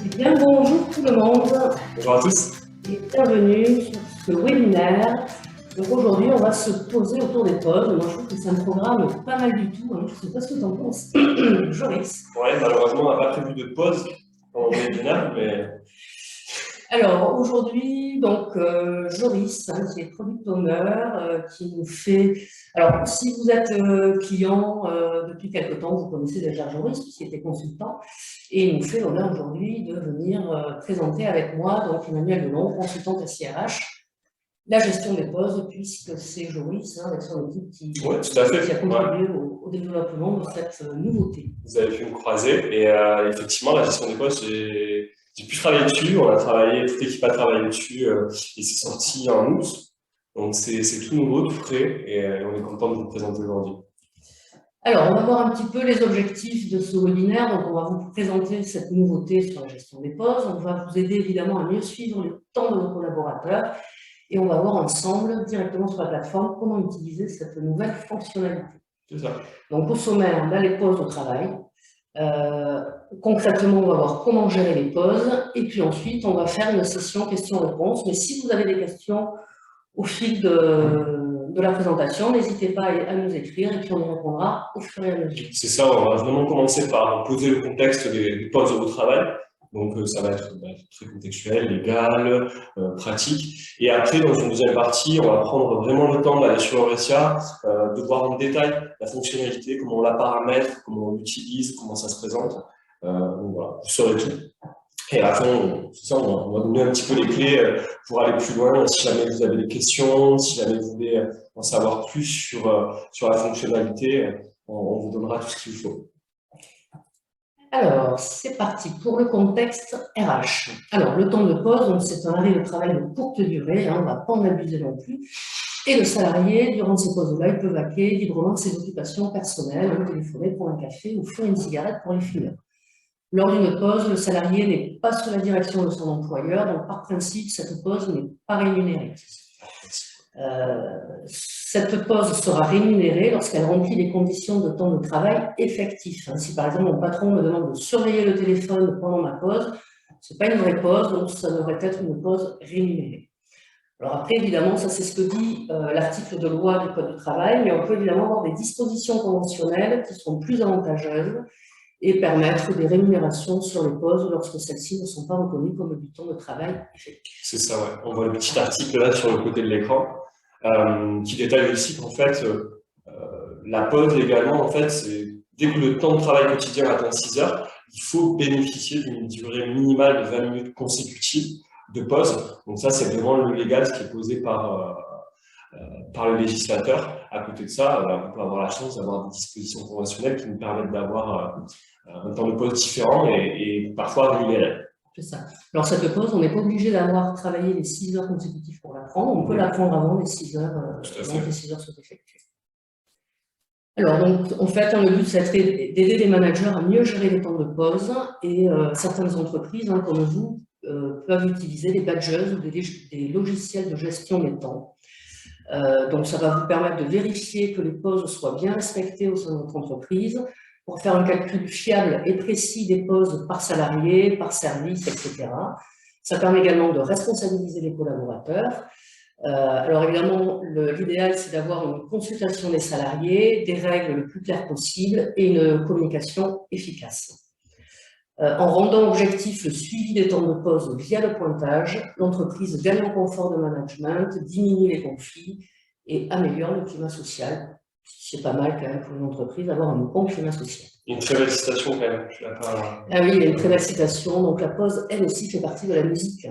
Eh bien, bonjour tout le monde. Bonjour à tous. Et bienvenue sur ce webinaire. Donc aujourd'hui, on va se poser autour des pauses. Moi, je trouve que c'est un programme pas mal du tout. Hein. Je ne sais pas ce que tu en penses, Joris. Ouais, malheureusement, on n'a pas prévu de pause pendant le webinaire, mais... Alors aujourd'hui, donc Joris, hein, qui est product owner, qui nous fait... Alors, si vous êtes client depuis quelque temps, vous connaissez déjà Joris, qui était consultant, et il nous fait l'honneur aujourd'hui de venir présenter avec moi, donc Emmanuel Delon, consultante SIRH, la gestion des pauses, puisque c'est Joris, hein, avec son équipe, qui a contribué au développement de cette nouveauté. Vous avez pu me croiser, et effectivement, la gestion des pauses, j'ai pu travailler dessus, on a travaillé, toute l'équipe a travaillé dessus, et c'est sorti en août, donc c'est tout nouveau, tout frais, et on est content de vous le présenter aujourd'hui. Alors, on va voir un petit peu les objectifs de ce webinaire. Donc, on va vous présenter cette nouveauté sur la gestion des pauses. On va vous aider évidemment à mieux suivre le temps de vos collaborateurs. Et on va voir ensemble, directement sur la plateforme, comment utiliser cette nouvelle fonctionnalité. C'est ça. Donc, au sommaire, on a les pauses au travail. Concrètement, on va voir comment gérer les pauses. Et puis ensuite, on va faire une session questions-réponses. Mais si vous avez des questions au fil de la présentation, n'hésitez pas à nous écrire et puis on y répondra au fur et à mesure. C'est ça, on va vraiment commencer par poser le contexte des pauses au travail. Donc ça va être très contextuel, légal, pratique. Et après, dans une deuxième partie, on va prendre vraiment le temps d'aller sur Aurecia, de voir en détail la fonctionnalité, comment on la paramètre, comment on l'utilise, comment ça se présente. Donc voilà, vous saurez tout. Et à la fin, on va donner un petit peu les clés pour aller plus loin. Si jamais vous avez des questions, si jamais vous voulez en savoir plus sur la fonctionnalité, on vous donnera tout ce qu'il faut. Alors, c'est parti pour le contexte RH. Alors, le temps de pause, c'est un arrêt de travail de courte durée, hein, on ne va pas en abuser non plus. Et le salarié, durant ces pauses-là, il peut vaquer librement de ses occupations personnelles, hein, téléphoner pour un café ou fumer une cigarette pour les fumeurs. Lors d'une pause, le salarié n'est pas sous la direction de son employeur, donc par principe, cette pause n'est pas rémunérée. Cette pause sera rémunérée lorsqu'elle remplit les conditions de temps de travail effectif. Si par exemple mon patron me demande de surveiller le téléphone pendant ma pause, ce n'est pas une vraie pause, donc ça devrait être une pause rémunérée. Alors après, évidemment, ça c'est ce que dit l'article de loi du Code du travail, mais on peut évidemment avoir des dispositions conventionnelles qui sont plus avantageuses et permettre des rémunérations sur les pauses lorsque celles-ci ne sont pas reconnues comme du temps de travail effectif. C'est ça, ouais. On voit le petit article là sur le côté de l'écran qui détaille aussi qu'en fait, la pause légalement, en fait, c'est dès que le temps de travail quotidien atteint 6 heures, il faut bénéficier d'une durée minimale de 20 minutes consécutives de pause. Donc ça, c'est vraiment le légal, ce qui est posé par le législateur. À côté de ça, on peut avoir la chance d'avoir des dispositions conventionnelles qui nous permettent d'avoir un temps de pause différent et parfois rémunéré. C'est ça. Alors cette pause, on n'est pas obligé d'avoir travaillé les 6 heures consécutives pour la prendre. On peut la prendre avant les 6 heures, avant les 6 heures sont effectuées. Alors donc, en fait, le but, c'est d'aider les managers à mieux gérer les temps de pause et certaines entreprises, hein, comme vous, peuvent utiliser des badges ou des logiciels de gestion des temps. Donc, ça va vous permettre de vérifier que les pauses soient bien respectées au sein de votre entreprise pour faire un calcul fiable et précis des pauses par salarié, par service, etc. Ça permet également de responsabiliser les collaborateurs. Alors évidemment, l'idéal, c'est d'avoir une consultation des salariés, des règles le plus claires possible et une communication efficace. En rendant objectif le suivi des temps de pause via le pointage, l'entreprise gagne en confort de management, diminue les conflits et améliore le climat social. C'est pas mal quand même pour une entreprise d'avoir un bon climat social. Une très belle citation quand même. Ah oui, il y a une très belle citation. Donc la pause, elle aussi, fait partie de la musique.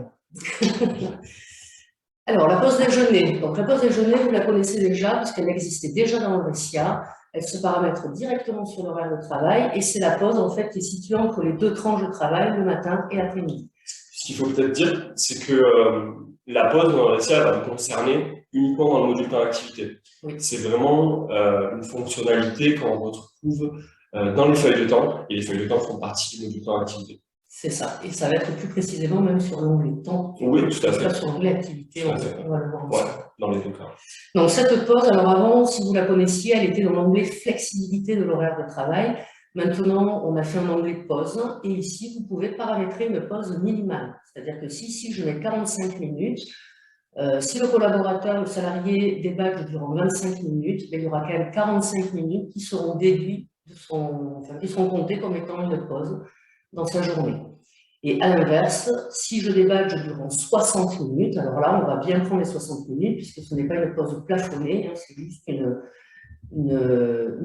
Alors, la pause déjeuner. Donc, la pause déjeuner, vous la connaissez déjà, puisqu'elle existait déjà dans Aurecia. Elle se paramètre directement sur l'horaire de travail, et c'est la pause, en fait, qui est située entre les deux tranches de travail, le matin et l'après-midi. Ce qu'il faut peut-être dire, c'est que la pause dans Aurecia va vous concerner uniquement dans le module temps d'activité. Oui. C'est vraiment une fonctionnalité qu'on retrouve dans les feuilles de temps, et les feuilles de temps font partie du module temps d'activité. C'est ça, et ça va être plus précisément même sur l'onglet temps. Oui, tout à fait. Sur l'onglet activité, on va le voir ensemble. Ouais, dans les deux cas. Donc cette pause, alors avant, si vous la connaissiez, elle était dans l'onglet flexibilité de l'horaire de travail. Maintenant, on a fait un onglet pause et ici, vous pouvez paramétrer une pause minimale. C'est-à-dire que si ici, je mets 45 minutes, si le collaborateur, le salarié débâche durant 25 minutes, il y aura quand même 45 minutes qui seront déduites qui seront comptées comme étant une pause dans sa journée. Et à l'inverse, si je débâche durant 60 minutes, alors là, on va bien prendre les 60 minutes puisque ce n'est pas une pause plafonnée, hein, c'est juste une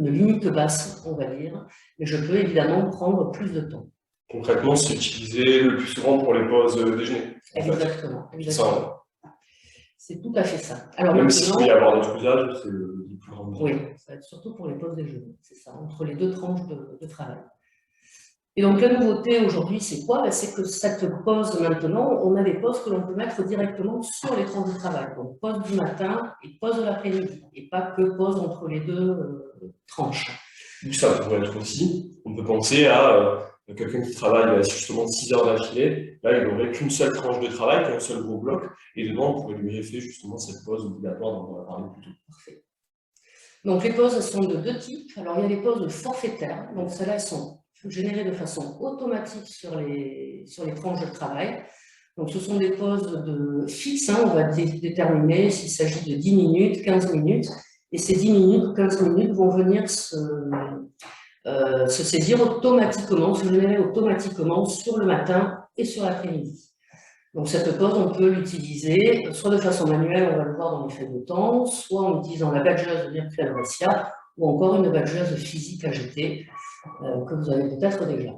limite basse, on va dire, mais je peux évidemment prendre plus de temps. Concrètement, c'est utilisé le plus souvent pour les pauses déjeuner. Exactement. C'est tout à fait ça. Alors, même s'il peut y avoir d'autres usages, c'est le plus grand. Oui, ça va être surtout pour les pauses déjeuner, c'est ça, entre les deux tranches de travail. Et donc la nouveauté aujourd'hui, c'est quoi? C'est que cette pause maintenant, on a des pauses que l'on peut mettre directement sur les tranches de travail. Donc pause du matin et pause de l'après-midi, et pas que pause entre les deux tranches. Ça pourrait être aussi, on peut penser à quelqu'un qui travaille justement 6 heures d'affilée, là il n'aurait qu'une seule tranche de travail, qu'un seul gros bloc, et dedans on pourrait lui greffer justement cette pause obligatoire dont on va parler plus tôt. Parfait. Donc les pauses sont de deux types. Alors il y a les pauses forfaitaires, donc celles-là elles sont générées de façon automatique sur les tranches de travail. Donc ce sont des pauses fixes, hein, on va déterminer s'il s'agit de 10 minutes, 15 minutes, et ces 10 minutes ou 15 minutes vont venir se saisir automatiquement, se générer automatiquement sur le matin et sur l'après-midi. Donc cette pause, on peut l'utiliser soit de façon manuelle, on va le voir dans les feuilles de temps, soit en utilisant la badgeuse virtuelle Ressia, ou encore une badgeuse physique AGT que vous avez peut-être déjà.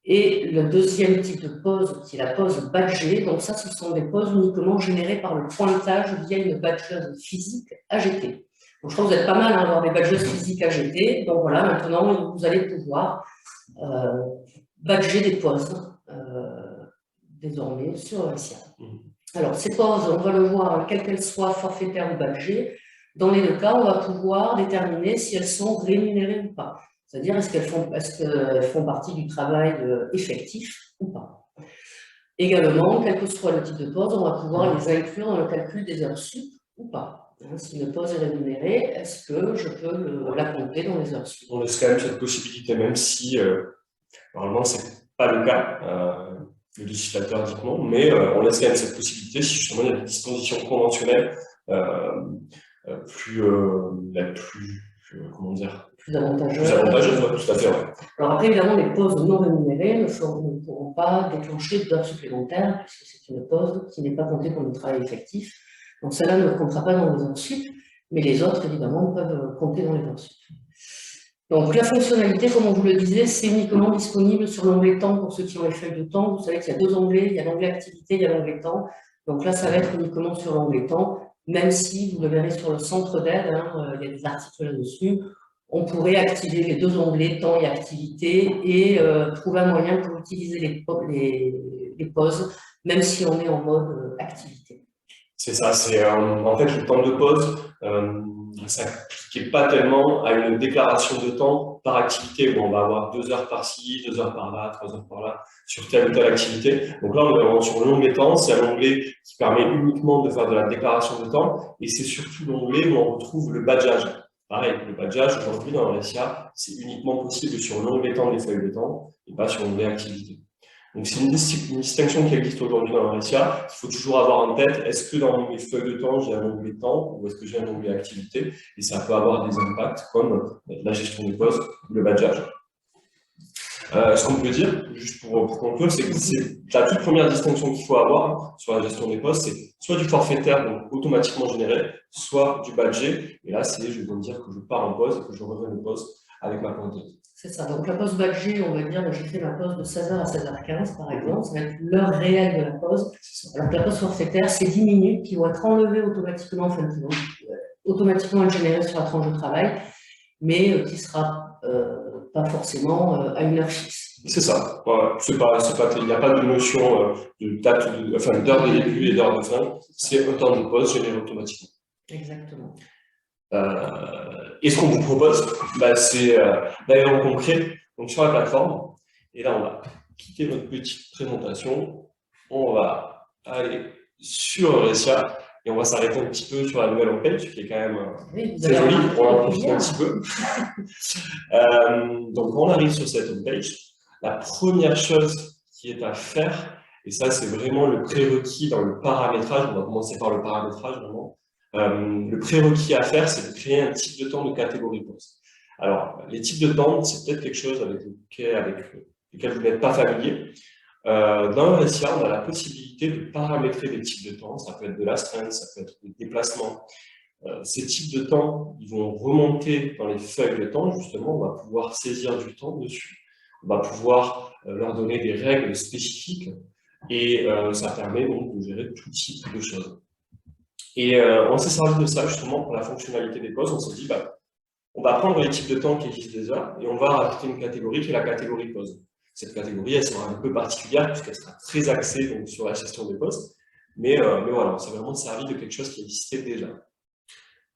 Et le deuxième type de pause, qui est la pause badgée, donc ça, ce sont des pauses uniquement générées par le pointage via une badgeuse physique AGT. Donc je crois que vous êtes pas mal à avoir des badgeuses physiques AGT, donc voilà, maintenant vous allez pouvoir badger des pauses désormais sur Ressia. Alors ces pauses, on va le voir, quelles qu'elles soient forfaitaires ou badgées, dans les deux cas, on va pouvoir déterminer si elles sont rémunérées ou pas. C'est-à-dire, est-ce qu'elles font partie du travail effectif ou pas. Également, quel que soit le type de pause, on va pouvoir les inclure dans le calcul des heures sup ou pas. Si une pause est rémunérée, est-ce que je peux la compter dans les heures sup? On laisse quand même cette possibilité, même si normalement ce n'est pas le cas. Le législateur dit non, mais on laisse quand même cette possibilité si justement il y a des dispositions conventionnelles plus avantageuses, tout à fait. Ouais. Alors après, évidemment, les pauses non rémunérées ne pourront pas déclencher d'heures supplémentaires, puisque c'est une pause qui n'est pas comptée comme le travail effectif. Donc celle-là ne comptera pas dans les heures sup, mais les autres, évidemment, peuvent compter dans les heures sup. Donc la fonctionnalité, comme on vous le disait, c'est uniquement disponible sur l'onglet temps pour ceux qui ont les feuilles de temps. Vous savez qu'il y a deux onglets, il y a l'onglet activité, il y a l'onglet temps. Donc là, ça va être uniquement sur l'onglet temps, même si vous le verrez sur le centre d'aide, hein, il y a des articles là-dessus. On pourrait activer les deux onglets temps et activité et trouver un moyen pour utiliser les pauses, même si on est en mode activité. C'est ça, c'est en fait le temps de pause. Ça n'applique pas tellement à une déclaration de temps par activité où on va avoir 2 heures par-ci, 2 heures par-là, 3 heures par-là sur telle ou telle activité. Donc là, on est vraiment sur l'onglet temps, c'est un onglet qui permet uniquement de faire de la déclaration de temps et c'est surtout l'onglet où on retrouve le badgeage. Pareil, le badgeage aujourd'hui dans Ressia, c'est uniquement possible sur l'onglet temps des feuilles de temps et pas sur l'onglet activité. Donc c'est une distinction qui existe aujourd'hui dans Ressia. Il faut toujours avoir en tête, est-ce que dans mes feuilles de temps, j'ai un onglet temps ou est-ce que j'ai un onglet activité? Et ça peut avoir des impacts comme la gestion des postes ou le badgeage. Ce qu'on peut dire, juste pour conclure, c'est que c'est la toute première distinction qu'il faut avoir sur la gestion des postes, c'est soit du forfaitaire, donc automatiquement généré, soit du badgé. Et là, c'est, je vais dire que je pars en pause et que je reviens au poste avec ma pointe. C'est ça. Donc, la pause badgée, on va dire, j'ai fait ma pause de 16h à 16h15, par exemple. Ça va être l'heure réelle de la pause. Alors que la pause forfaitaire, c'est 10 minutes qui vont être enlevées automatiquement, enfin, qui vont automatiquement être générées sur la tranche de travail, mais qui ne sera pas forcément à une heure fixe. C'est ça. Voilà. Il n'y a pas de notion de date, d'heure de début et d'heure de fin. C'est un temps de pause généré automatiquement. Exactement. Et ce qu'on vous propose, c'est d'aller en concret donc sur la plateforme. Et là, on va quitter notre petite présentation. On va aller sur Ressia Et on va s'arrêter un petit peu sur la nouvelle homepage, qui est quand même très jolie, on va en profiter un petit peu. Donc, quand on arrive sur cette homepage, la première chose qui est à faire, et ça c'est vraiment le prérequis dans le paramétrage, on va commencer par le paramétrage vraiment, le prérequis à faire, c'est de créer un type de temps de catégorie poste. Alors, les types de temps, c'est peut-être quelque chose avec lequel vous n'êtes pas familier. Dans le SIA, on a la possibilité de paramétrer des types de temps, ça peut être de l'astreinte, ça peut être des déplacements. Ces types de temps, ils vont remonter dans les feuilles de temps, justement, on va pouvoir saisir du temps dessus, on va pouvoir leur donner des règles spécifiques, et ça permet donc de gérer tout type de choses. Et on s'est servi de ça justement pour la fonctionnalité des poses. On s'est dit, on va prendre les types de temps qui existent déjà et on va rajouter une catégorie qui est la catégorie pause. Cette catégorie, elle sera un peu particulière puisqu'elle sera très axée donc, sur la gestion des postes. Mais voilà, on s'est vraiment servi de quelque chose qui existait déjà.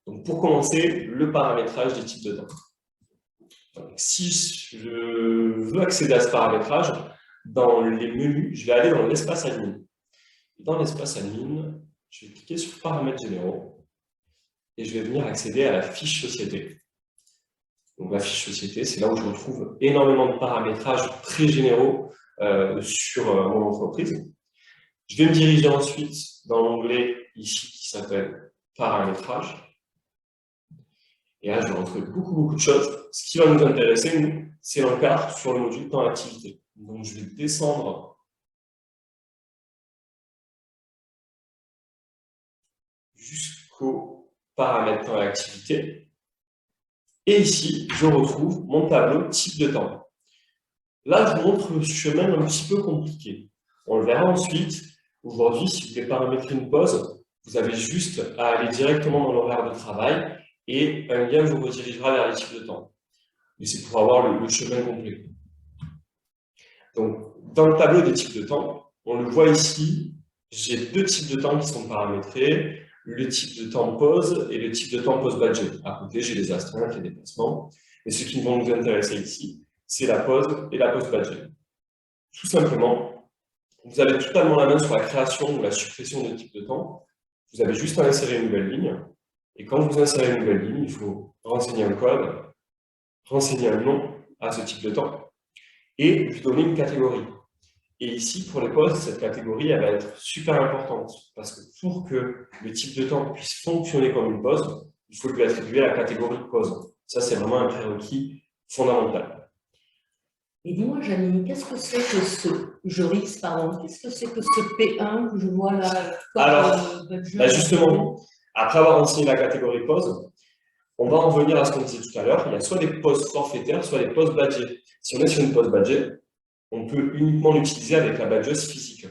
Donc pour commencer, le paramétrage des types de temps. Donc, si je veux accéder à ce paramétrage, dans les menus, je vais aller dans l'espace admin. Dans l'espace admin, je vais cliquer sur paramètres généraux et je vais venir accéder à la fiche société. Donc la fiche société, c'est là où je retrouve énormément de paramétrages très généraux sur mon entreprise. Je vais me diriger ensuite dans l'onglet ici qui s'appelle paramétrage. Et là, je vais retrouver beaucoup de choses. Ce qui va nous intéresser, nous, c'est l'encart sur le module temps activité. Donc je vais descendre jusqu'au paramètre temps et activité. Et ici, je retrouve mon tableau type de temps. Là, je vous montre le chemin un petit peu compliqué. On le verra ensuite. Aujourd'hui, si vous voulez paramétrer une pause, vous avez juste à aller directement dans l'horaire de travail et un lien vous redirigera vers les types de temps. Et c'est pour avoir le chemin complet. Donc, dans le tableau des types de temps, on le voit ici, j'ai deux types de temps qui sont paramétrés, le type de temps pause et le type de temps pause badgé. À côté, j'ai les astreintes, les déplacements. Et ce qui vont nous intéresser ici, c'est la pause et la pause badgée. Tout simplement, vous avez totalement la main sur la création ou la suppression de type de temps. Vous avez juste à insérer une nouvelle ligne. Et quand vous insérez une nouvelle ligne, il faut renseigner un code, renseigner un nom à ce type de temps et lui donner une catégorie. Et ici, pour les pauses, cette catégorie, elle va être super importante parce que pour que le type de temps puisse fonctionner comme une pause, il faut lui attribuer la catégorie pause. Ça, c'est vraiment un prérequis fondamental. Et dis-moi, Janine, qu'est-ce que c'est que qu'est-ce que c'est que ce P1 que je vois là? Alors, justement, après avoir enseigné la catégorie pause, on va en revenir à ce qu'on disait tout à l'heure. Il y a soit des pauses forfaitaires, soit des pauses badgées. Si on est sur une pause badgée, on peut uniquement l'utiliser avec la badgeuse physique.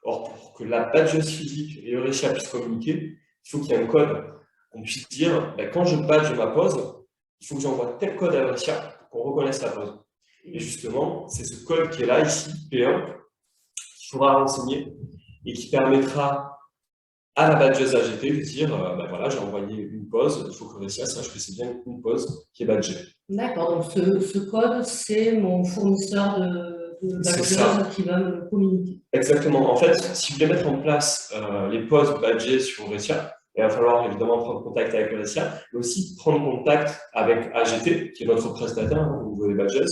Or, pour que la badgeuse physique et Eurecia puissent communiquer, il faut qu'il y ait un code. On puisse dire, quand je badge ma pause, il faut que j'envoie tel code à Eurecia pour qu'on reconnaisse la pause. Et justement, c'est ce code qui est là, ici, P1, qu'il faudra renseigner et qui permettra à la badgeuse AGT de dire, voilà, j'ai envoyé une pause, il faut que Eurecia sache que c'est bien une pause qui est badgée. D'accord, donc ce code, c'est mon fournisseur de badgeuse qui va me communiquer. Exactement. En fait, si vous voulez mettre en place les pauses badgées sur Eurecia, il va falloir évidemment prendre contact avec Eurecia, mais aussi prendre contact avec AGT, qui est notre prestataire au niveau des badges,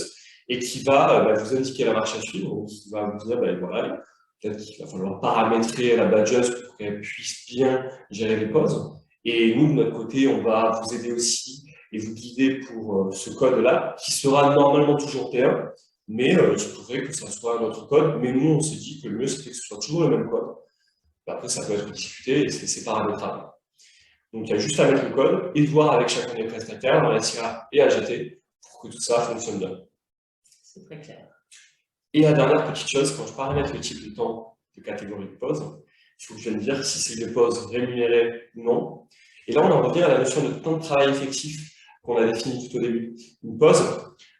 et qui va vous indiquer la marche à suivre, donc qui va vous dire, voilà, peut-être qu'il va falloir paramétrer la badgeuse pour qu'elle puisse bien gérer les pauses. Et nous, de notre côté, on va vous aider aussi et vous guider pour ce code-là, qui sera normalement toujours T1, mais il se pourrait que ça soit un autre code. Mais nous, on s'est dit que le mieux, c'était que ce soit toujours le même code. Après, ça peut être discuté et c'est paramétrable. Donc, il y a juste à mettre le code et voir avec chacun des prestataires, dans SIA et AGT, pour que tout ça fonctionne bien. C'est très clair. Et la dernière petite chose, quand je paramètre le type de temps de catégorie de pause, il faut que je vienne dire si c'est des pauses rémunérées ou non. Et là, on en revient à la notion de temps de travail effectif qu'on a défini tout au début. Une pause,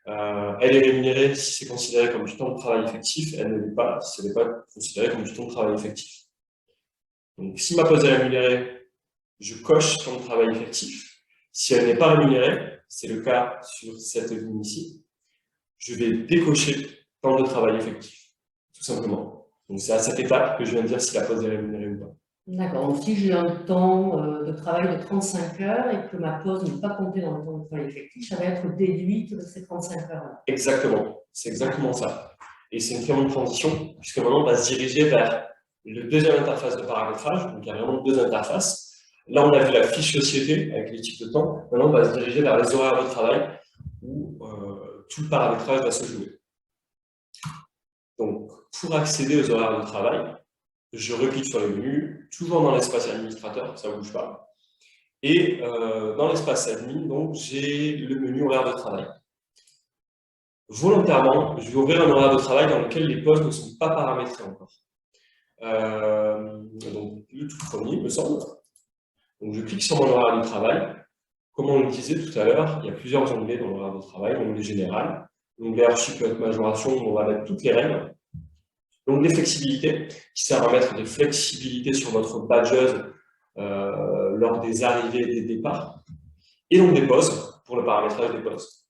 elle est rémunérée si c'est considéré comme du temps de travail effectif, elle ne l'est pas si ce n'est pas considéré comme du temps de travail effectif. Donc, si ma pause est rémunérée, je coche temps de travail effectif. Si elle n'est pas rémunérée, c'est le cas sur cette ligne ici, je vais décocher temps de travail effectif, tout simplement. Donc, c'est à cette étape que je viens de dire si la pause est rémunérée ou pas. D'accord. Donc, si j'ai un temps de travail de 35 heures et que ma pause n'est pas comptée dans le temps de travail effectif, ça va être déduite de ces 35 heures-là. Exactement, c'est exactement ça. Et c'est une très bonne transition, puisque maintenant on va se diriger vers le deuxième interface de paramétrage. Donc il y a vraiment deux interfaces. Là, on a vu la fiche société avec les types de temps. Maintenant, on va se diriger vers les horaires de travail où tout le paramétrage va se jouer. Donc, pour accéder aux horaires de travail, je reclique sur le menu, toujours dans l'espace administrateur, ça ne bouge pas. Et dans l'espace admin, donc, j'ai le menu horaire de travail. Volontairement, je vais ouvrir un horaire de travail dans lequel les postes ne sont pas paramétrés encore. Donc, le tout premier, me semble. Donc, je clique sur mon horaire de travail. Comme on le disait tout à l'heure, il y a plusieurs onglets dans l'horaire de travail. L'onglet général, l'onglet archi majoration, où on va mettre toutes les règles. L'onglet flexibilité, qui sert à mettre des flexibilités sur votre badgeuse lors des arrivées et des départs. Et l'onglet pause, pour le paramétrage des pauses.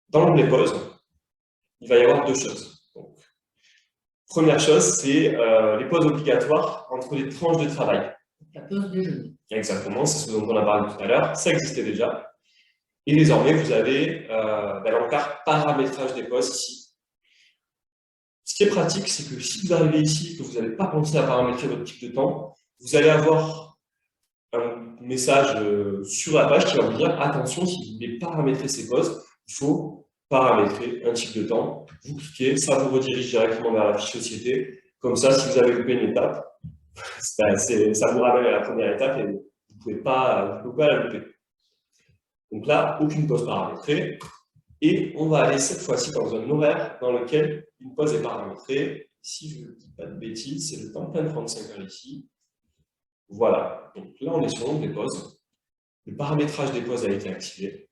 Dans l'onglet pause, il va y avoir deux choses. Donc, première chose, c'est les pauses obligatoires entre les tranches de travail. La pause déjeuner. Exactement, c'est ce dont on a parlé tout à l'heure. Ça existait déjà. Et désormais, vous avez l'encart paramétrage des pauses ici. Ce qui est pratique, c'est que si vous arrivez ici, que vous n'avez pas pensé à paramétrer votre type de temps, vous allez avoir un message sur la page qui va vous dire attention, si vous voulez paramétrer ces pauses, il faut paramétrer un type de temps. Vous cliquez, ça vous redirige directement vers la fiche société. Comme ça, si vous avez loupé une étape, ça vous ramène à la première étape et vous ne pouvez pas la louper. Donc là, aucune pause paramétrée. Et on va aller cette fois-ci dans un horaire dans lequel une pause est paramétrée. Si je ne dis pas de bêtises, c'est le temps plein de 35 heures ici. Voilà. Donc là, on est sur l'onglet pauses. Le paramétrage des pauses a été activé.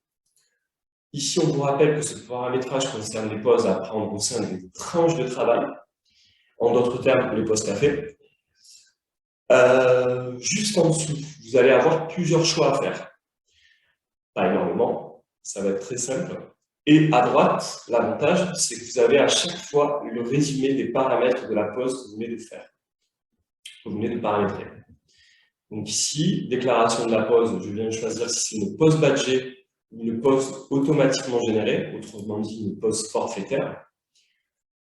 Ici, on vous rappelle que ce paramétrage concerne les pauses à prendre au sein des tranches de travail. En d'autres termes, les pauses café. Juste en dessous, vous allez avoir plusieurs choix à faire. Pas énormément, ça va être très simple. Et à droite, l'avantage, c'est que vous avez à chaque fois le résumé des paramètres de la pause que vous venez de faire, que vous venez de paramétrer. Donc ici, déclaration de la pause, je viens de choisir si c'est une pause badgée ou une pause automatiquement générée, autrement dit une pause forfaitaire.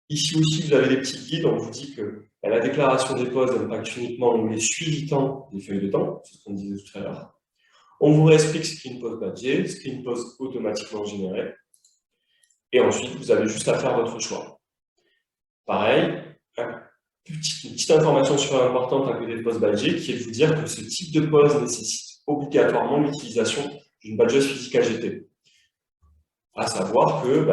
Ici aussi, vous avez des petits guides, on vous dit que la déclaration des pauses impacte uniquement l'onglet suivi temps des feuilles de temps, c'est ce qu'on disait tout à l'heure. On vous réexplique ce qu'est une pause badgée, ce qu'est une pause automatiquement générée. Et ensuite, vous avez juste à faire votre choix. Pareil, une petite information super importante à côté de pause badgée, qui est de vous dire que ce type de pause nécessite obligatoirement l'utilisation d'une badgeuse physique AGT. À savoir que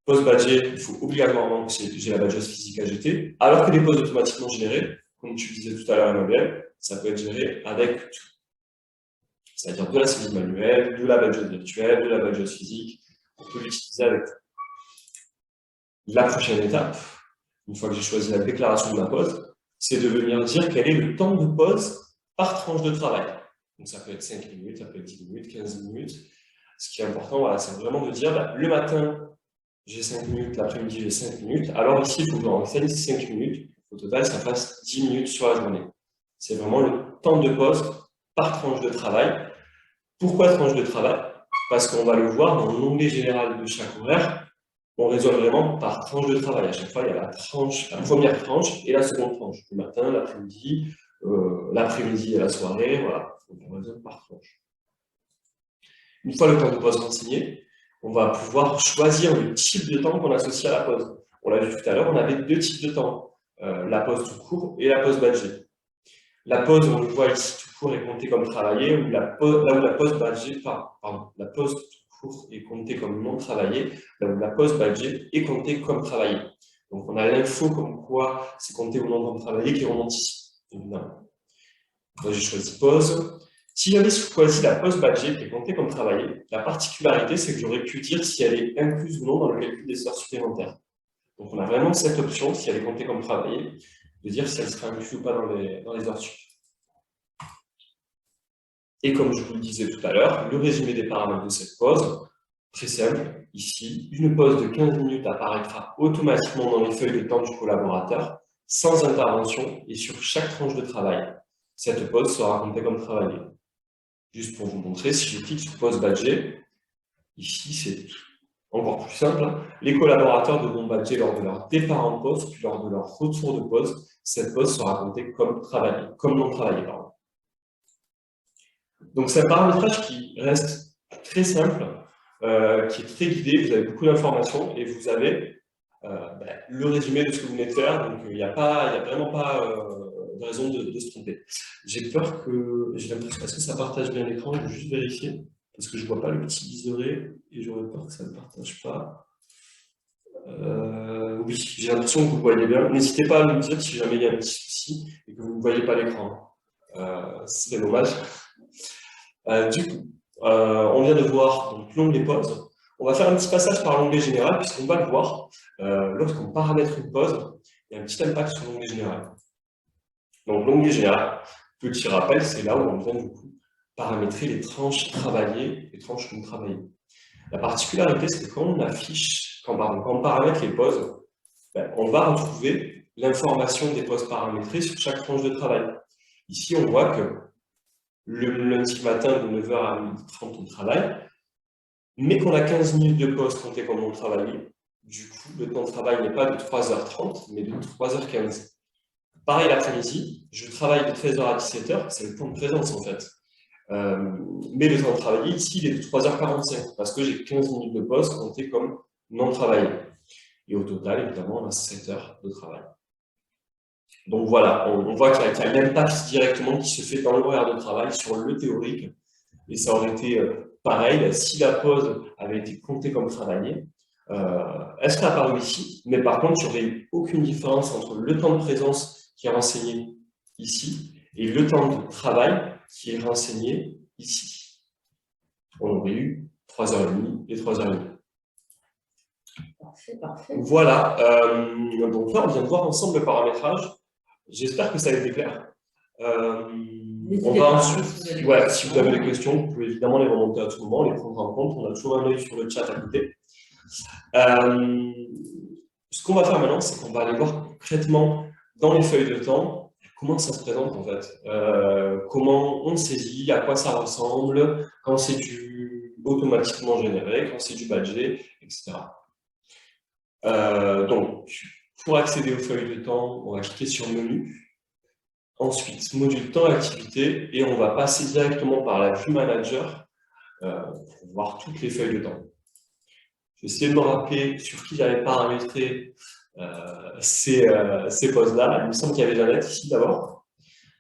pause badgée, il faut obligatoirement que j'ai la badgeuse physique AGT, alors que les pauses automatiquement générées, comme tu disais tout à l'heure, Emmanuel, ça peut être géré avec tout. C'est-à-dire de la saisie manuelle, de la badgeuse virtuelle, de la badgeuse physique, on peut l'utiliser avec tout. La prochaine étape, une fois que j'ai choisi la déclaration de ma pause, c'est de venir dire quel est le temps de pause par tranche de travail. Donc ça peut être 5 minutes, ça peut être 10 minutes, 15 minutes. Ce qui est important, voilà, c'est vraiment de dire le matin, j'ai 5 minutes, l'après-midi, j'ai 5 minutes. Alors ici, il faut que je renseigne 5 minutes. Au total, ça fasse 10 minutes sur la journée. C'est vraiment le temps de pause par tranche de travail. Pourquoi tranche de travail? Parce qu'on va le voir dans l'onglet général de chaque horaire. On raisonne vraiment par tranche de travail. À chaque fois, il y a la première tranche et la seconde tranche. Le matin, l'après-midi, et la soirée, voilà. Donc, on raisonne par tranche. Une fois le temps de pause renseigné, on va pouvoir choisir le type de temps qu'on associe à la pause. On l'a vu tout à l'heure, on avait deux types de temps. La pause tout court et la pause badgée. La pause, on le voit ici, tout court est comptée comme travaillé, ou là où la pause badgée, la pause tout court est comptée comme non travaillé, là où la pause badgée est comptée comme travaillé. Donc on a l'info comme quoi c'est compté ou non comme travaillé qui remonte ici, évidemment. Moi j'ai choisi pause. Si j'avais choisi la pause badgée qui est comptée comme travaillé, la particularité c'est que j'aurais pu dire si elle est incluse ou non dans le calcul des heures supplémentaires. Donc on a vraiment cette option, si elle est comptée comme travaillé, de dire si elle sera incluse ou pas dans les heures sup. Et comme je vous le disais tout à l'heure, le résumé des paramètres de cette pause, très simple, ici, une pause de 15 minutes apparaîtra automatiquement dans les feuilles de temps du collaborateur, sans intervention et sur chaque tranche de travail. cette pause sera comptée comme travaillée. Juste pour vous montrer, si je clique sur pause badgée, ici c'est encore plus simple, hein. Les collaborateurs devront badger lors de leur départ en pause, puis lors de leur retour de pause, cette pause sera comptée comme travaillée, comme non travaillée, pardon. Donc c'est un paramétrage qui reste très simple, qui est très guidé, vous avez beaucoup d'informations et vous avez le résumé de ce que vous venez de faire, donc il n'y a vraiment pas de raison de se tromper. J'ai peur que, j'ai l'impression, est-ce que ça partage bien l'écran? Je vais juste vérifier, parce que je ne vois pas le petit liseré, et j'aurais peur que ça ne partage pas. Oui, j'ai l'impression que vous voyez bien. N'hésitez pas à me dire si jamais il y a un petit souci et que vous ne voyez pas l'écran. Ce serait dommage. Du coup, on vient de voir l'onglet pause. On va faire un petit passage par l'onglet général, puisqu'on va le voir. Lorsqu'on paramètre une pause, il y a un petit impact sur l'onglet général. Donc l'onglet général, petit rappel, c'est là où on vient du coup paramétrer les tranches travaillées, les tranches non travaillées. La particularité, c'est que quand on affiche, quand on paramètre les pauses, on va retrouver l'information des pauses paramétrées sur chaque tranche de travail. Ici, on voit que le lundi matin de 9h à 12h30 on travaille, mais qu'on a 15 minutes de pause comptées comme on travaillait. Du coup, le temps de travail n'est pas de 3h30, mais de 3h15. Pareil l'après-midi, je travaille de 13h à 17h, c'est le temps de présence en fait. Mais le temps de travailler ici, il est de 3h45, parce que j'ai 15 minutes de pause comptées comme non travaillé. Et au total, évidemment, on a 7 heures de travail. Donc voilà, on voit qu'il y a l'impact directement qui se fait dans l'horaire de travail sur le théorique. Et ça aurait été pareil si la pause avait été comptée comme travaillée. Elle serait apparue ici, mais par contre, il n'y aurait eu aucune différence entre le temps de présence qui est renseigné ici et le temps de travail qui est renseigné ici. On aurait eu 3h30 et 3h30. Parfait, parfait. Voilà, donc là, on vient de voir ensemble le paramétrage. J'espère que ça a été clair. On va ensuite, si vous avez des questions, vous pouvez évidemment les remonter à tout moment, les prendre en compte. On a toujours un œil sur le chat à côté. Ce qu'on va faire maintenant, c'est qu'on va aller voir concrètement dans les feuilles de temps comment ça se présente en fait. Comment on saisit, à quoi ça ressemble, quand c'est du automatiquement généré, quand c'est du badgé, etc. Donc, pour accéder aux feuilles de temps, on va cliquer sur menu. Ensuite, module temps activité, et on va passer directement par la vue manager pour voir toutes les feuilles de temps. Je vais essayer de me rappeler sur qui j'avais paramétré ces pauses-là. Il me semble qu'il y avait Jeannette ici d'abord.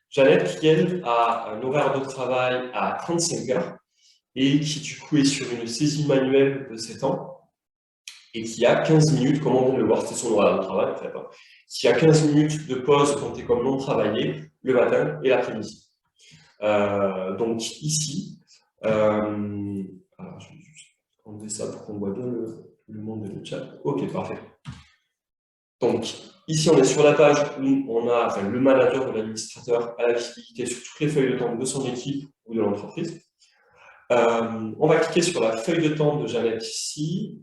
Jeannette qui, elle, a un horaire de travail à 35 heures et qui, du coup, est sur une saisie manuelle de ses temps et qui a 15 minutes, comme on vient de le voir, c'est son horaire de travail en fait, hein, qui a 15 minutes de pause comptée comme non travaillée le matin et l'après-midi. Donc ici, alors je vais juste enlever ça pour qu'on voit bien le monde de le chat. Ok, parfait. Donc ici, on est sur la page où on a le manager ou l'administrateur à la visibilité sur toutes les feuilles de temps de son équipe ou de l'entreprise. On va cliquer sur la feuille de temps de Jeannette ici.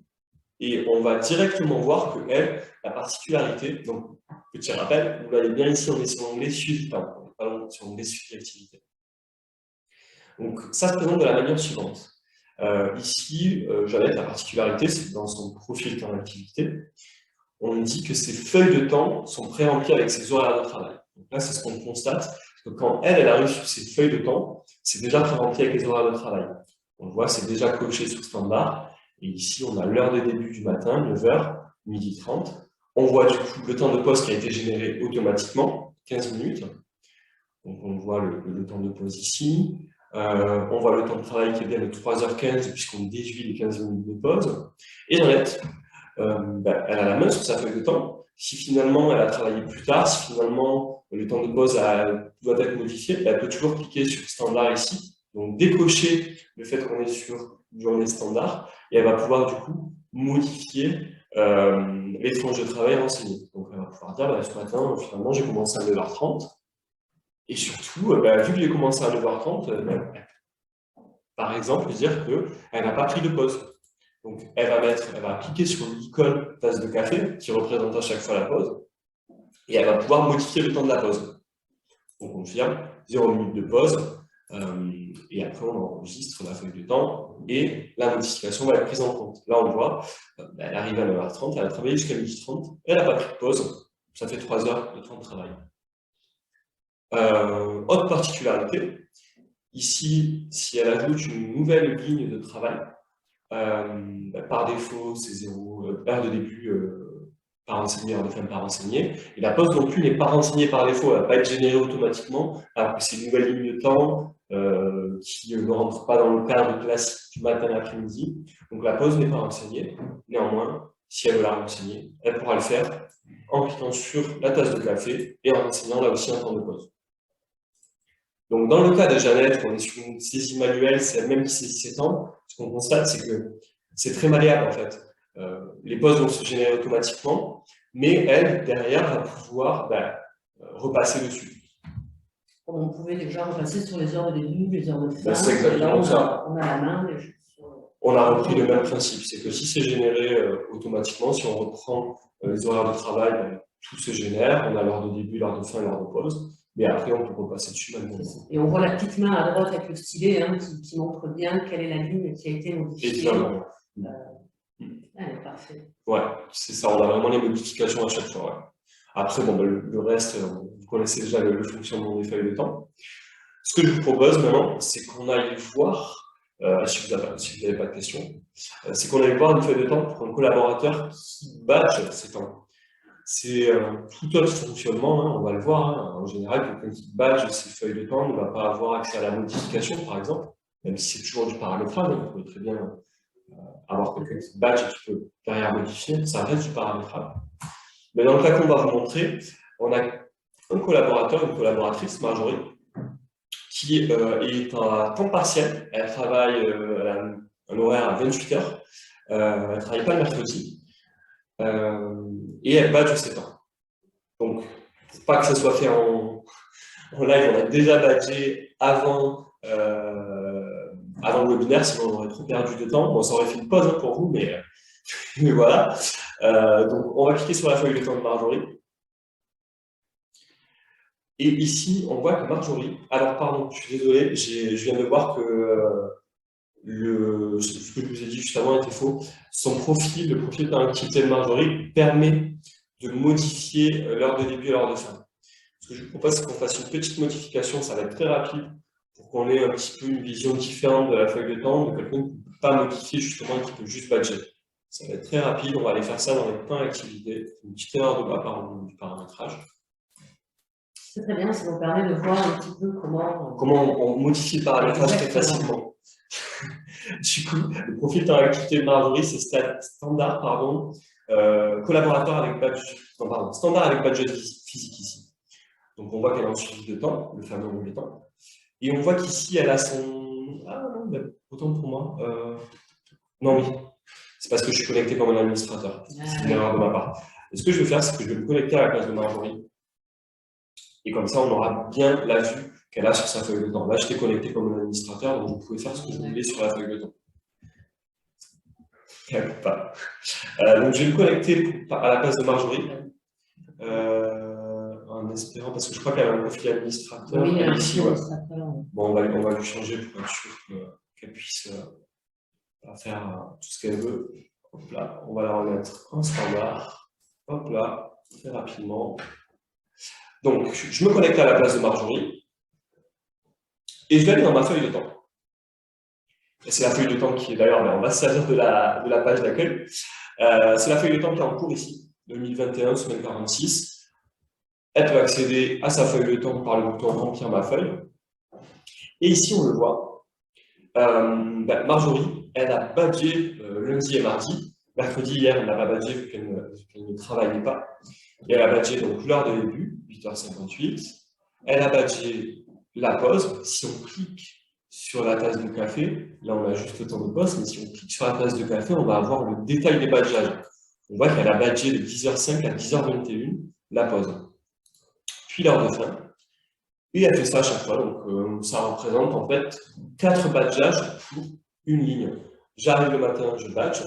Et on va directement voir que elle, la particularité, donc petit rappel, vous voyez bien ici, on est sur l'onglet suivi temps, on n'est pas sur l'onglet suivi activité. Donc ça se présente de la manière suivante. Ici, Jeannette, la particularité, c'est que dans son profil temps d'activité, on dit que ses feuilles de temps sont pré-remplies avec ses horaires de travail. Donc là, c'est ce qu'on constate, que quand elle arrive sur ses feuilles de temps, c'est déjà pré-rempli avec les horaires de travail. On le voit, c'est déjà coché sur standard. Et ici, on a l'heure de début du matin, 9h, 12h30. On voit du coup le temps de pause qui a été généré automatiquement, 15 minutes. Donc on voit le temps de pause ici. On voit le temps de travail qui est bien de 3h15 puisqu'on déduit les 15 minutes de pause. Et Jeannette, elle a la main sur sa feuille de temps. Si finalement elle a travaillé plus tard, si finalement le temps de pause doit être modifié, elle peut toujours cliquer sur standard ici. Donc décocher le fait qu'on est sur une journée standard et elle va pouvoir du coup modifier les tranches de travail renseignées. Donc elle va pouvoir dire ce matin finalement j'ai commencé à 9h30 et surtout vu que j'ai commencé à 9h30 par exemple dire qu'elle n'a pas pris de pause. Donc elle va cliquer sur l'icône tasse de café qui représente à chaque fois la pause et elle va pouvoir modifier le temps de la pause. on confirme, 0 minute de pause, et après on enregistre la feuille de temps, et la modification va être prise en compte. Là on le voit, elle arrive à 9h30, elle a travaillé jusqu'à 12h30, elle n'a pas pris de pause, ça fait 3 heures de temps de travail. Autre particularité, ici, si elle ajoute une nouvelle ligne de travail, par défaut, c'est 0 heure de début par enseigné, heure de fin par enseigné. Et la pause non plus n'est pas renseignée par défaut, elle ne va pas être générée automatiquement, alors que c'est une nouvelle ligne de temps qui ne rentre pas dans le cadre classique du matin à l'après-midi. Donc la pause n'est pas renseignée. Néanmoins, si elle veut la renseigner, elle pourra le faire en cliquant sur la tasse de café et en renseignant là aussi un temps de pause. Donc, dans le cas de Jeannette, on est sur une saisie manuelle, c'est elle-même qui saisit ses temps. Ce qu'on constate, c'est que c'est très malléable, en fait. Les pauses vont se générer automatiquement, mais elle, derrière, va pouvoir repasser dessus. On pouvait déjà repasser sur les heures de début, les heures de fin. C'est exactement ça. On a la main. On a repris le même principe. C'est que si c'est généré automatiquement, si on reprend les horaires de travail, tout se génère. On a l'heure de début, l'heure de fin, l'heure de pause. Mais après, on peut repasser dessus manuellement. Et on voit la petite main à droite avec le stylet qui montre bien quelle est la ligne qui a été modifiée. Évidemment. Elle est parfaite. Ouais, c'est ça. On a vraiment les modifications à chaque fois. Ouais. Après, bon, le reste, vous connaissez déjà le fonctionnement des feuilles de temps. Ce que je vous propose maintenant, c'est qu'on aille voir, si vous n'avez pas de questions, c'est qu'on aille voir une feuille de temps pour un collaborateur qui badge ses temps. C'est tout autre fonctionnement, hein, on va le voir. Hein. En général, quelqu'un qui badge ses feuilles de temps ne va pas avoir accès à la modification, par exemple, même si c'est toujours du paramétrage. Hein, on peut très bien avoir quelqu'un qui badge et qui peut derrière modifier, ça reste du paramétrage. Mais dans le cas qu'on va vous montrer, on a un collaborateur, une collaboratrice, Marjorie, qui est à temps partiel. Elle travaille elle a un horaire à 28 heures. Elle ne travaille pas le mercredi. Et elle badge ses temps. Donc, pour pas que ça soit fait en live, on a déjà badgé avant le webinaire, sinon on aurait trop perdu de temps. Bon, ça aurait fait une pause pour vous, mais voilà. Donc, on va cliquer sur la feuille de temps de Marjorie. Et ici, on voit que Marjorie... Alors, pardon, je suis désolé, je viens de voir que ce que je vous ai dit juste avant était faux. Son profil, le profil d'activité de Marjorie, permet de modifier l'heure de début et l'heure de fin. Ce que je vous propose, c'est qu'on fasse une petite modification, ça va être très rapide, pour qu'on ait un petit peu une vision différente de la feuille de temps, de quelqu'un qui ne peut pas modifier justement, qui peut juste badger. Ça va être très rapide, on va aller faire ça dans les temps d'activité, une petite erreur de bas du paramétrage. C'est très bien, ça nous permet de voir un petit peu comment on modifie le paramétrage très facilement. Du coup, le profil temps d'activité de Marjorie, c'est standard, collaborateur avec badge, standard avec badge physique ici. Donc on voit qu'elle a un suivi de temps, le fameux onglet temps. Et on voit qu'ici, elle a son... Ah non, ben, autant pour moi. Non, oui. C'est parce que je suis connecté comme un administrateur. C'est une erreur de ma part. Et ce que je vais faire, c'est que je vais me connecter à la place de Marjorie. Et comme ça, on aura bien la vue qu'elle a sur sa feuille de temps. Là, j'étais connecté comme un administrateur, donc je pouvais faire ce que je voulais sur la feuille de temps. Donc, je vais me connecter à la place de Marjorie, en espérant, parce que je crois qu'elle a un profil administrateur. Oui, ici, ouais. Bon, on va lui changer pour être sûr qu'elle puisse faire tout ce qu'elle veut. Hop là, on va la remettre en standard. Hop là, très rapidement. Donc, je me connecte à la place de Marjorie et je vais aller dans ma feuille de temps. C'est la feuille de temps qui est d'ailleurs, on va se servir de la page d'accueil. C'est la feuille de temps qui est en cours ici, 2021, semaine 46. Elle peut accéder à sa feuille de temps par le bouton remplir ma feuille. Et ici, on le voit. Marjorie, elle a badgé lundi et mardi. Mercredi, hier, elle n'a pas badgé vu qu'elle ne travaillait pas. Et elle a badgé donc l'heure de début, 8h58. Elle a badgé la pause. Si on clique sur la tasse de café, là on a juste le temps de pause, mais si on clique sur la tasse de café, on va avoir le détail des badgeages. On voit qu'elle a badgé de 10h05 à 10h21 la pause. Puis l'heure de fin. Et elle fait ça à chaque fois. Donc ça représente en fait 4 badgeages pour une ligne. J'arrive le matin, je badge.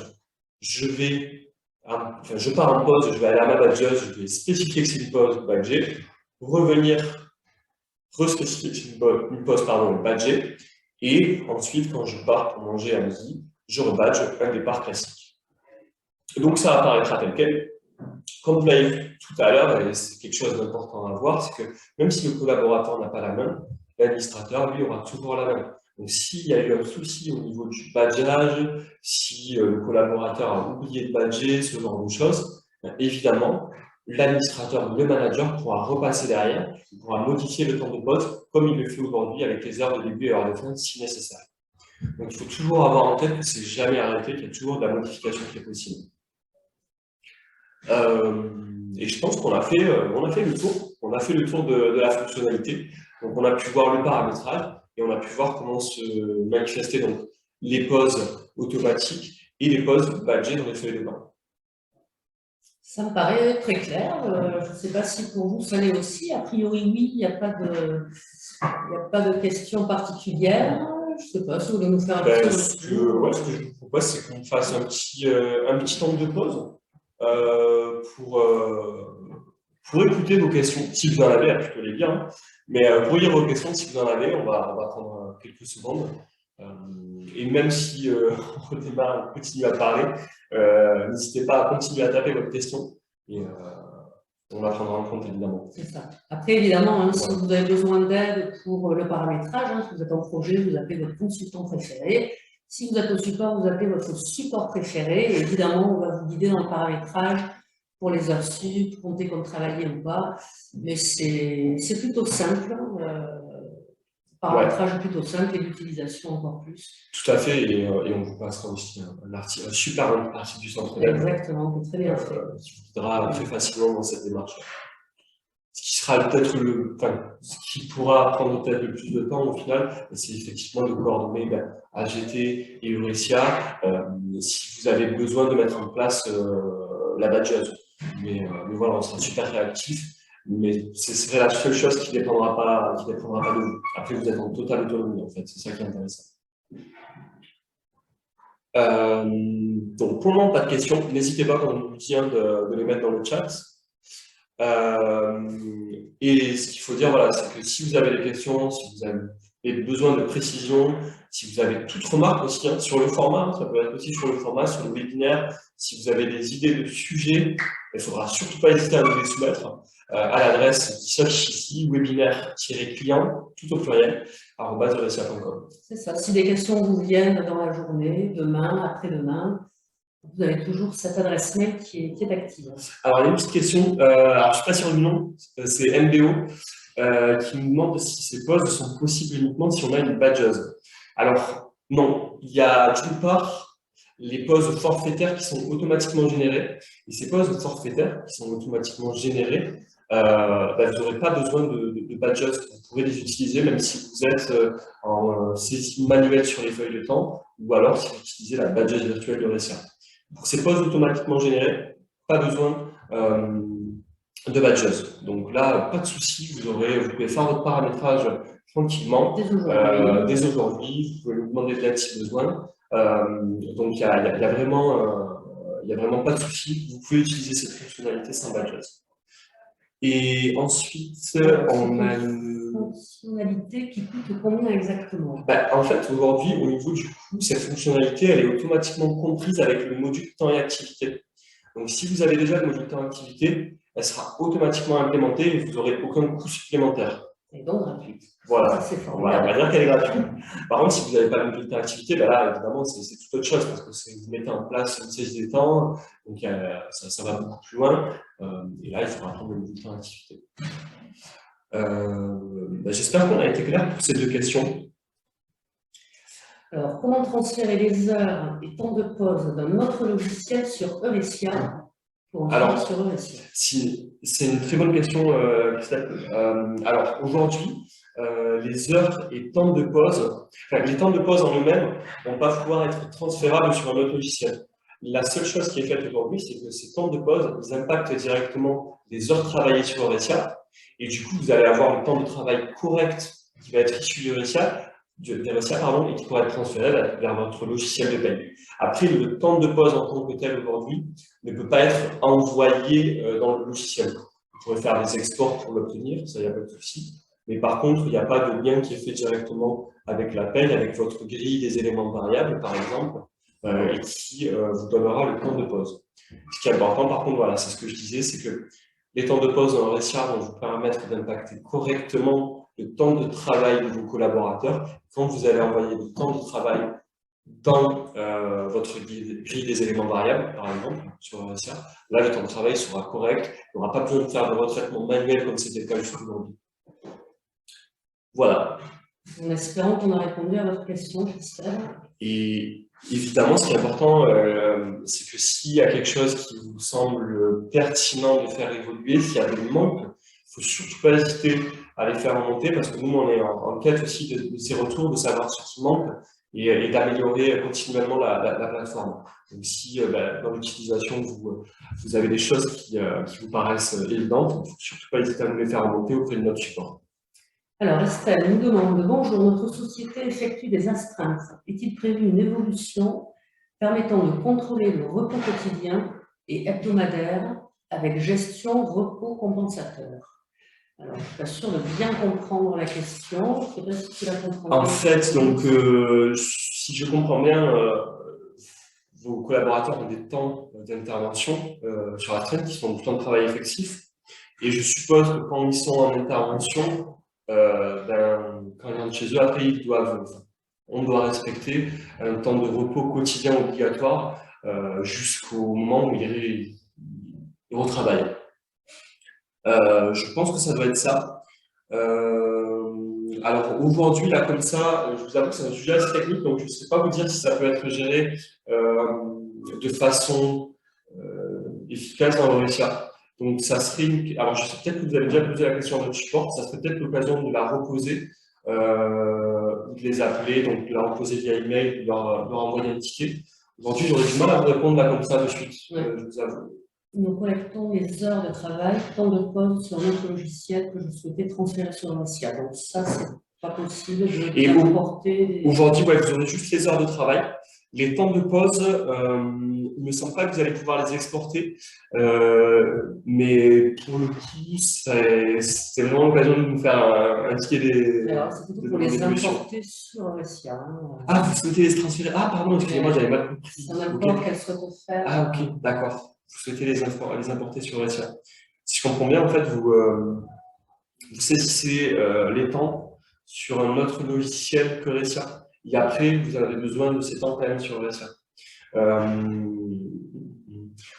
Je pars en pause, je vais aller à ma badgeuse, je vais spécifier que c'est une pause, badger, revenir, respécifier une pause badgée, et ensuite, quand je pars pour manger à midi, je rebadge un départ classique. Et donc, ça apparaîtra tel quel. Comme vous l'avez vu tout à l'heure, et c'est quelque chose d'important à voir, c'est que même si le collaborateur n'a pas la main, l'administrateur, lui, aura toujours la main. Donc, s'il y a eu un souci au niveau du badgeage, si le collaborateur a oublié de badger, ce genre de choses, évidemment, l'administrateur, le manager pourra repasser derrière, il pourra modifier le temps de pause, comme il le fait aujourd'hui avec les heures de début et heures de fin, si nécessaire. Donc, il faut toujours avoir en tête que c'est jamais arrêté, qu'il y a toujours de la modification qui est possible. Et je pense qu'on a fait le tour. On a fait le tour de la fonctionnalité. Donc, on a pu voir le paramétrage et on a pu voir comment se manifester donc, les pauses automatiques et les pauses badgées dans les feuilles de bain. Ça me paraît très clair. Je ne sais pas si pour vous ça l'est aussi. A priori, oui, il n'y a pas de questions particulières. Je ne sais pas si vous voulez nous faire un petit ce que je vous propose, c'est qu'on fasse un petit temps de pause pour écouter vos questions, si vous en avez, plutôt les bien, hein. Mais pour lire vos questions, si vous en avez, on va prendre quelques secondes. Et même si on redémarre, on continue à parler, n'hésitez pas à continuer à taper votre question et on la prendra en compte évidemment. C'est ça. Après, évidemment, hein, si vous avez besoin d'aide pour le paramétrage, hein, si vous êtes en projet, vous appelez votre consultant préféré. Si vous êtes au support, vous appelez votre support préféré. Et évidemment, on va vous guider dans le paramétrage pour les heures sup, compter comme travaillé ou pas. Mais c'est plutôt simple. Le paramétrage est plutôt simple et l'utilisation encore plus. Tout à fait, et on vous passera aussi un super article du centre d'aide. Exactement, très bien fait. Qui vous guidera très facilement dans cette démarche. Ce qui sera peut-être ce qui pourra prendre peut-être le plus de temps au final, c'est effectivement de coordonner AGT et Eurecia si vous avez besoin de mettre en place la badgeuse. Mais voilà, on sera super réactif. Mais ce serait la seule chose qui ne dépendra pas de vous. Après, vous êtes en totale autonomie, en fait. C'est ça qui est intéressant. Donc, pour le moment, pas de questions. N'hésitez pas, comme on vous dit, de les mettre dans le chat. Et ce qu'il faut dire, voilà, c'est que si vous avez des questions, si vous avez besoin de précision, si vous avez toute remarque aussi sur le format, ça peut être aussi sur le format, sur le webinaire, si vous avez des idées de sujets, il ne faudra surtout pas hésiter à nous les soumettre à l'adresse qui s'affiche ici, webinaire-client, tout au pluriel, @eurecia.com. C'est ça. Si des questions vous viennent dans la journée, demain, après-demain, vous avez toujours cette adresse mail qui est active. Alors, il y a une petite question, alors je ne suis pas sûr du nom, c'est MBO, qui nous demande si ces pauses sont possibles uniquement si on a une badgeuse. Alors, non, il y a d'une part les pauses forfaitaires qui sont automatiquement générées, et ces pauses forfaitaires qui sont automatiquement générées, vous n'aurez pas besoin de badgeuse, vous pourrez les utiliser même si vous êtes en saisie manuelle sur les feuilles de temps, ou alors si vous utilisez la badgeuse virtuelle de Eurecia. Pour ces pauses automatiquement générées, pas besoin de badgeuse. Donc là, pas de souci, vous pouvez faire votre paramétrage tranquillement dès aujourd'hui. Vous pouvez nous demander de l'aide si besoin. Donc il y a vraiment pas de souci. Vous pouvez utiliser cette fonctionnalité sans badgeuse. Et ensuite, on a une fonctionnalité qui coûte combien exactement? En fait, aujourd'hui, au niveau du coût, cette fonctionnalité, elle est automatiquement comprise avec le module temps et activité. Donc, si vous avez déjà le module temps et activité, elle sera automatiquement implémentée et vous n'aurez aucun coût supplémentaire. Et donc gratuite. Voilà, on va dire qu'elle est gratuite. Par contre, si vous n'avez pas le module temps et activité, là, évidemment, c'est toute autre chose parce que vous mettez en place une saisie des temps, donc ça va beaucoup plus loin. Et là, il faudra prendre le module temps et activité. J'espère qu'on a été clair pour ces deux questions. Alors, comment transférer les heures et temps de pause d'un autre logiciel sur Eurecia pour en sur Eurecia? C'est une très bonne question, Christelle. Alors, aujourd'hui, les heures et temps de pause, les temps de pause en eux-mêmes ne vont pas pouvoir être transférables sur un autre logiciel. La seule chose qui est faite aujourd'hui, c'est que ces temps de pause, ils impactent directement les heures travaillées sur Eurecia. Et du coup, vous allez avoir le temps de travail correct qui va être issu d'Eurecia, et qui pourra être transféré vers votre logiciel de paie. Après, le temps de pause en tant que tel aujourd'hui ne peut pas être envoyé dans le logiciel. Vous pourrez faire des exports pour l'obtenir, ça, il n'y a pas de souci. Mais par contre, il n'y a pas de lien qui est fait directement avec la paye, avec votre grille des éléments variables, par exemple, et qui vous donnera le temps de pause. Ce qui est important, par contre, voilà, c'est ce que je disais, c'est que les temps de pause dans Ressia vont vous permettre d'impacter correctement le temps de travail de vos collaborateurs. Quand vous allez envoyer le temps de travail dans votre grille des éléments variables, par exemple, sur Ressia, là, le temps de travail sera correct. Il n'y aura pas besoin de faire de retraitement manuel comme c'était le cas jusqu'à aujourd'hui. Voilà. En espérant qu'on a répondu à votre question, j'espère. Et évidemment, ce qui est important, c'est que s'il y a quelque chose qui vous semble pertinent de faire évoluer, s'il y a des manques, il ne faut surtout pas hésiter à les faire remonter, parce que nous, on est en quête aussi de ces retours, de savoir ce qui manque et d'améliorer continuellement la plateforme. Donc si dans l'utilisation, vous avez des choses qui vous paraissent évidentes, il ne faut surtout pas hésiter à nous les faire remonter auprès de notre support. Alors, Estelle nous demande, bonjour, notre société effectue des astreintes. Est-il prévu une évolution permettant de contrôler le repos quotidien et hebdomadaire avec gestion repos compensateur? Alors, je ne suis pas sûre de bien comprendre la question. Je ne sais pas si tu la comprends bien. En fait, donc, si je comprends bien, vos collaborateurs ont des temps d'intervention sur l'astreinte qui sont du temps de travail effectif. Et je suppose que quand ils sont en intervention, quand ils rentrent chez eux, après, on doit respecter un temps de repos quotidien obligatoire jusqu'au moment où ils retravaillent. Je pense que ça doit être ça. Alors aujourd'hui, là comme ça, je vous avoue que c'est un sujet assez technique, donc je ne sais pas vous dire si ça peut être géré de façon efficace dans le Ressia. Donc ça serait alors je sais peut-être que vous avez déjà posé la question à notre support, ça serait peut-être l'occasion de la reposer, ou de les appeler, donc de la reposer via email, de leur envoyer un ticket. Aujourd'hui, j'aurais du mal à vous répondre là comme ça de suite, je vous avoue. Nous collectons les heures de travail, temps de pause sur notre logiciel que je souhaitais transférer sur le Ressia. Donc ça, c'est pas possible de apporter. Aujourd'hui, ouais, vous aurez juste les heures de travail. Les temps de pause, il ne me semble pas que vous allez pouvoir les exporter, mais pour le coup, c'est vraiment l'occasion de nous faire indiquer des. Alors, c'est plutôt pour les importer sur le Ressia. Hein. Ah, vous souhaitez les transférer? Ah, pardon, excusez-moi, j'avais mal compris. C'est un import qu'elle souhaite faire. Ah, ok, d'accord. Vous souhaitez les importer sur le Ressia. Si je comprends bien, en fait, vous saisissez les temps sur un autre logiciel que Ressia. Et après, vous avez besoin de ces temps quand même sur Ressia.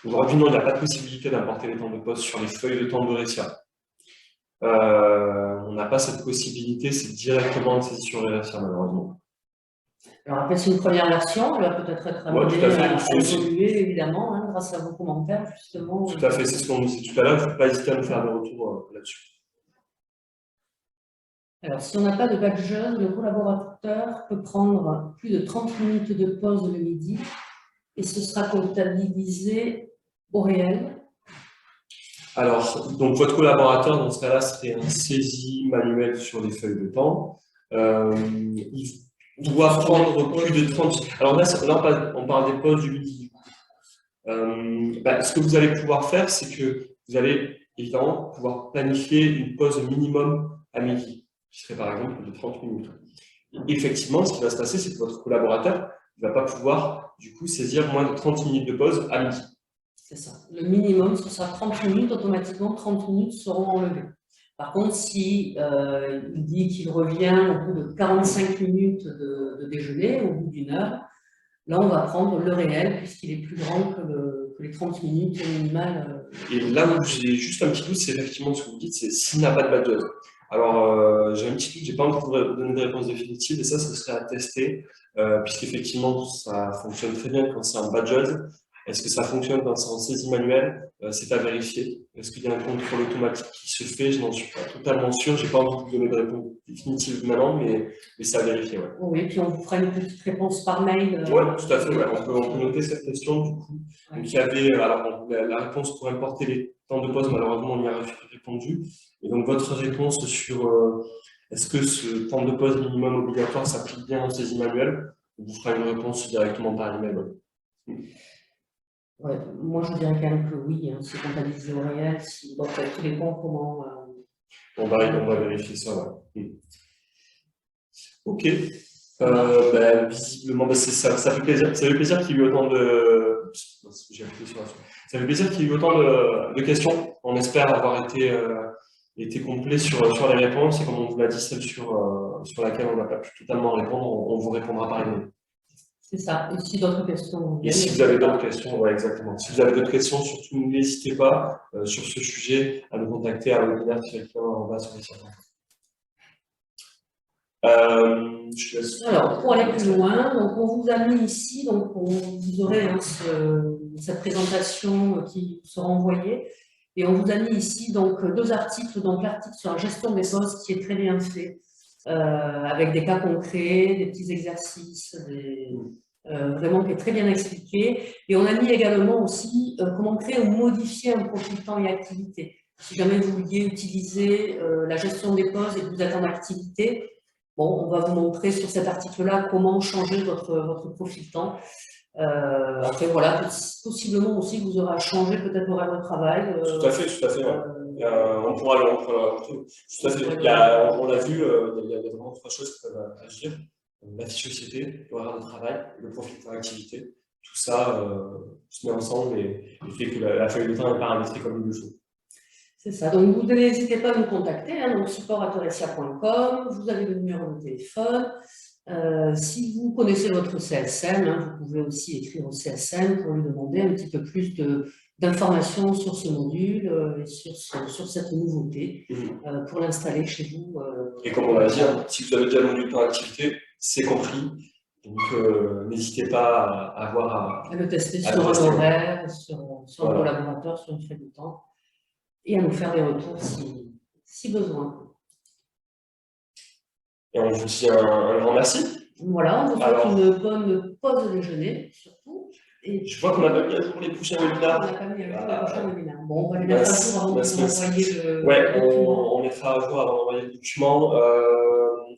Aujourd'hui, non, il n'y a pas de possibilité d'importer les temps de pause sur les feuilles de temps de Ressia. On n'a pas cette possibilité, c'est directement saisi sur les Ressia, malheureusement. Alors après, c'est une première version, elle va peut-être être amenée à évoluer, évidemment, hein, grâce à vos commentaires, justement. Tout à fait, c'est ce qu'on nous disait tout à l'heure, il ne faut pas hésiter à nous faire des retours là-dessus. Alors, si on n'a pas de badger, le collaborateur peut prendre plus de 30 minutes de pause le midi et ce sera comptabilisé au réel. Alors, donc votre collaborateur, dans ce cas-là, serait un saisie manuel sur les feuilles de temps. Il doit prendre plus de 30... Alors là on parle des pauses du midi. Ce que vous allez pouvoir faire, c'est que vous allez évidemment pouvoir planifier une pause minimum à midi, qui serait par exemple de 30 minutes. Et effectivement, ce qui va se passer, c'est que votre collaborateur ne va pas pouvoir du coup saisir moins de 30 minutes de pause à midi. C'est ça. Le minimum, ce sera 30 minutes, automatiquement 30 minutes seront enlevées. Par contre, si il dit qu'il revient au bout de 45 minutes de déjeuner, au bout d'une heure, là, on va prendre le réel, puisqu'il est plus grand que les 30 minutes minimales. Et là où j'ai juste un petit doute, c'est effectivement ce que vous dites, c'est s'il n'a pas de badge. Alors, j'ai un petit doute, je n'ai pas encore donné de réponse définitive, et ça serait à tester, puisqu'effectivement, ça fonctionne très bien quand c'est en badge. Est-ce que ça fonctionne quand c'est en saisie manuelle? C'est à vérifier. Est-ce qu'il y a un contrôle automatique qui se fait? Je n'en suis pas totalement sûr. Je n'ai pas envie de vous donner de réponse définitive maintenant, mais c'est à vérifier. Ouais. Oui, puis on vous fera une petite réponse par mail. Oui, tout à fait. Ouais. On peut noter cette question du coup. Ouais. Donc, il y avait alors, la réponse pour importer les temps de pause, malheureusement, on y a répondu. Et donc, votre réponse sur est-ce que ce temps de pause minimum obligatoire s'applique bien en saisie manuelle? On vous fera une réponse directement par email. Ouais. Ouais, moi, je dirais quand même que oui, hein, c'est comptabilisé au réel. Bon, tout dépend comment. On va vérifier ça, ouais. Ok. Visiblement, ça fait plaisir. Ça fait plaisir qu'il y ait eu autant de. Ça fait plaisir qu'il y ait eu autant de questions. On espère avoir été complet sur les réponses. Et comme on vous l'a dit, celle sur laquelle on n'a pas pu totalement répondre, on vous répondra par email. C'est ça. Et si d'autres questions. Et si vous avez d'autres questions, ouais, exactement. Si vous avez d'autres questions, surtout n'hésitez pas sur ce sujet à nous contacter à webinaire-client@solution. Alors, pour aller plus loin, donc on vous a mis ici, donc vous aurez cette présentation qui sera envoyée, et on vous a mis ici donc 2 articles, donc l'article sur la gestion des postes qui est très bien fait, avec des cas concrets, des petits exercices, vraiment qui est très bien expliqué, et on a mis également aussi comment créer ou modifier un profil temps et activité. Si jamais vous vouliez utiliser la gestion des postes et que vous êtes en activité, bon, on va vous montrer sur cet article-là comment changer votre profil temps. Après, voilà, possiblement aussi, vous aurez à changer peut-être l'horaire de travail. Tout à fait. Ouais. On pourra tout à fait. On l'a vu, il y a vraiment 3 choses qui peuvent agir. La fiche société, l'horaire de travail, le profil temps activité. Tout ça se met ensemble et fait que la feuille de temps est paramétrée comme il le faut. C'est ça. Donc, vous n'hésitez pas à nous contacter, donc support@aurecia.com, vous avez le numéro de téléphone. Si vous connaissez votre CSM, vous pouvez aussi écrire au CSM pour lui demander un petit peu plus d'informations sur ce module et sur cette nouveauté pour l'installer chez vous. Et comme on l'a dit, si vous avez déjà le module temps activité, c'est compris. Donc, n'hésitez pas à le tester sur un horaire, sur un collaborateur, sur une feuille de temps. Et à nous faire des retours si besoin. Et on vous dit un grand merci. Voilà, on vous souhaite une bonne pause déjeuner, surtout. Et je vois qu'on n'a pas mis à jour les prochains webinaires. On n'a pas mis à jour les prochains webinaires. Bon, on va les mettre à jour avant de vous envoyer le document. On mettra à jour avant d'envoyer le document.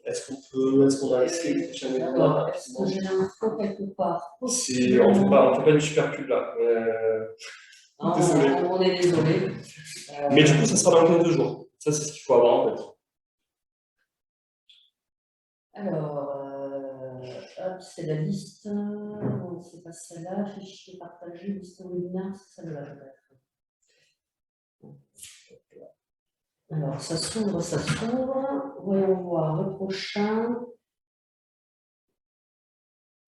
Est-ce qu'on a laissé les prochains webinaires? Est-ce que j'ai l'info quelque part? On ne fait pas une super pub là. On est désolé. Mais du coup, ça sera dans 15 jours. Ça, c'est ce qu'il faut avoir en fait. Alors, c'est la liste. Non, c'est pas celle-là. Fichier partagé, liste webinaire, c'est celle-là peut-être. Alors, ça s'ouvre. Voyons voir le prochain.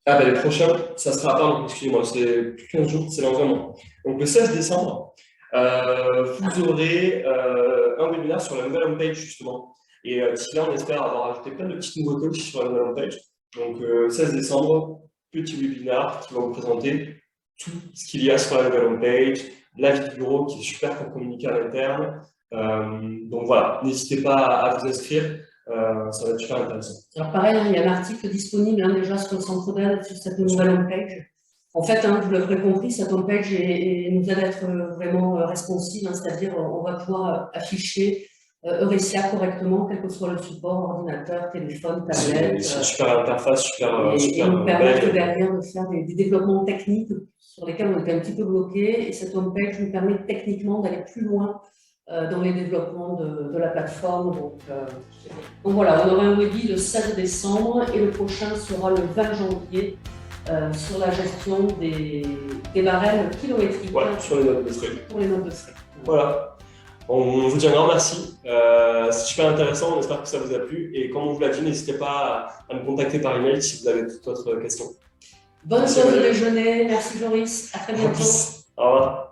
Les prochains, ça sera, pardon, excusez-moi, c'est plus 15 jours, c'est dans un mois. Donc le 16 décembre, vous aurez un webinaire sur la nouvelle homepage justement. Et d'ici là, on espère avoir ajouté plein de petites nouveautés aussi sur la nouvelle homepage. Donc 16 décembre, petit webinaire qui va vous présenter tout ce qu'il y a sur la nouvelle homepage, la vie du bureau qui est super pour communiquer à l'interne. Donc voilà, n'hésitez pas à vous inscrire. Ça va être super intéressant. Alors pareil, il y a un article disponible déjà sur le centre d'aide sur cette nouvelle homepage. En fait, vous l'aurez compris, cette homepage nous aide à être vraiment responsive, c'est-à-dire on va pouvoir afficher Aurecia correctement, quel que soit le support, ordinateur, téléphone, tablette. C'est une super interface, et nous permettre derrière de faire des développements techniques sur lesquels on était un petit peu bloqués. Et cette homepage nous permet techniquement d'aller plus loin dans les développements de la plateforme. Donc voilà, on aura un webi le 16 décembre et le prochain sera le 20 janvier sur la gestion des barèmes kilométriques. Ouais, sur les notes de frais. Pour les notes de frais. Voilà. On vous dit un grand merci. C'est super intéressant, on espère que ça vous a plu. Et comme on vous l'a dit, n'hésitez pas à nous contacter par email si vous avez toute autre question. Bonne pause de déjeuner. Merci Joris. À très bientôt. Au revoir.